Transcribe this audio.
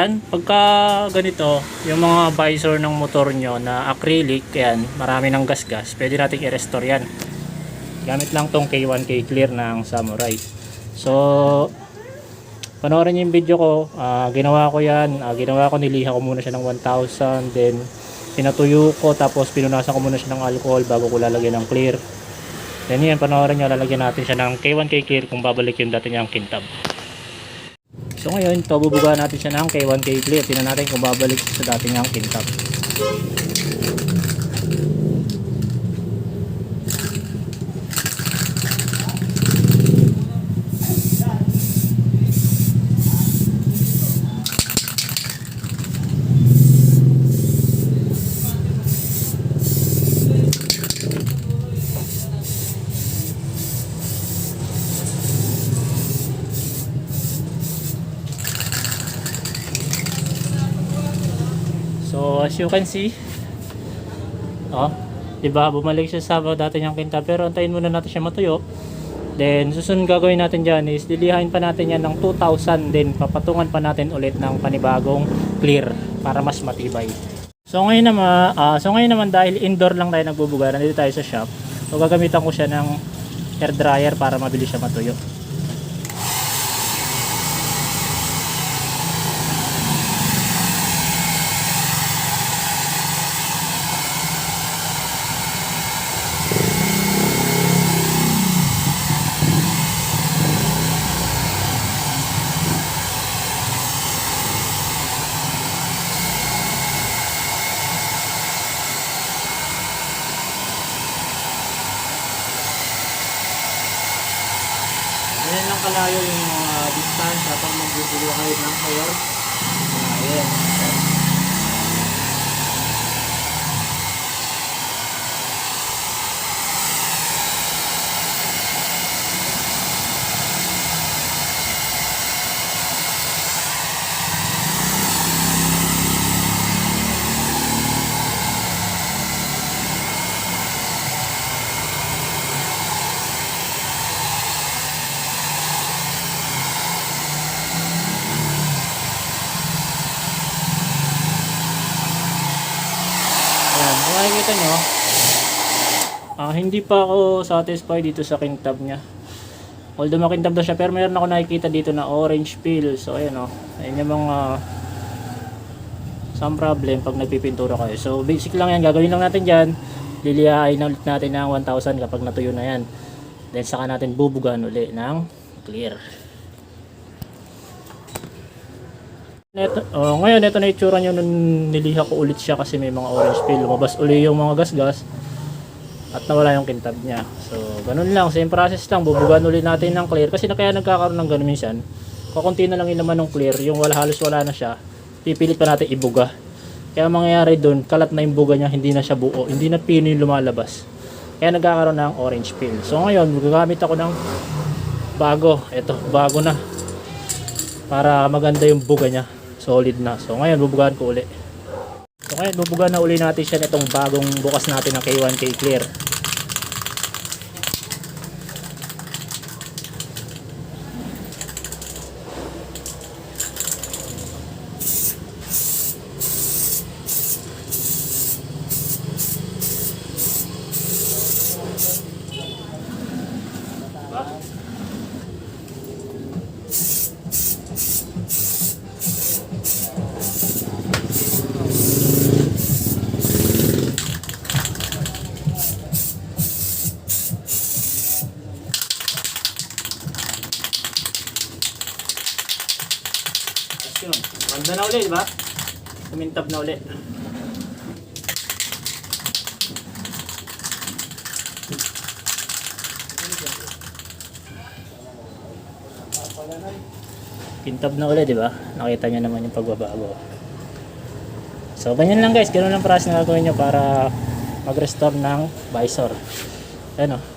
yan, pagka ganito, yung mga visor ng motor nyo na acrylic, yan, marami ng gas-gas, pwede natin i-restore yan. Gamit lang tong K1 K-Clear ng Samurai. So, panoorin nyo yung video ko. Ginawa ko yan. Niliha ko muna siya ng 1,000. Then, pinatuyo ko. Tapos, pinunasan ko muna siya ng alcohol bago ko lalagyan ng clear. Then, yan, panoorin nyo. Lalagyan natin siya ng K1 K-Clear kung babalik yung dati niyang kintab. So, ngayon, ito, bubuga natin siya ng K1 K-Clear. Tingnan natin kung babalik sa dati niyang kintab. So as you can see, diba, bumalik siya sa dati niyang kintab, pero antayin muna natin siya matuyo. Then susunod gagawin natin dyan is lilihain pa natin yan ng 2,000, then papatungan pa natin ulit ng panibagong clear para mas matibay. So ngayon naman dahil indoor lang tayo nagbubuga, nandito tayo sa shop, so gagamitan ko siya ng air dryer para mabilis siya matuyo. Ayan lang kalayo yung distansya pag magbubulo kayo ng air. Ayan. Makikita nyo, hindi pa ako satisfied dito sa kintab nya. Although makintab na siya, pero mayroon ako nakikita dito na orange peel. So ayan ayan yung mga some problem pag nagpipintura kayo. So basic lang yan, gagawin lang natin dyan. Lilihain ulit natin ng 1,000 kapag natuyo na yan. Then saka natin bubugan ulit ng clear. Ngayon ito na itsura nyo nung niliha ko ulit siya kasi may mga orange peel. Lumabas ulit yung mga gas-gas at nawala yung kintab niya. So ganun lang, same process lang. Bubugan ulit natin ng clear kasi kaya nagkakaroon ng ganun minsan. Kakunti na lang yung laman ng clear, yung halos wala na siya, pipilit pa natin ibuga. Kaya mangyayari dun, kalat na yung buga niya, hindi na siya buo, hindi na pino yung lumalabas. Kaya nagkakaroon ng orange peel. So ngayon gagamit ako ng bago. Ito, bago na, para maganda yung buga niya, solid na. So ngayon bubugaan ko uli. So ngayon bubugaan na uli natin siya nitong bagong bukas natin ng K1 K-Clear. Ganda na ulit, diba? Kumintab na ulit. Kintab na ulit, diba? Nakita nyo naman yung pagbabago. So, ganyan lang guys. Ganun lang process na gagawin nyo para mag-restore ng visor. Ayan o.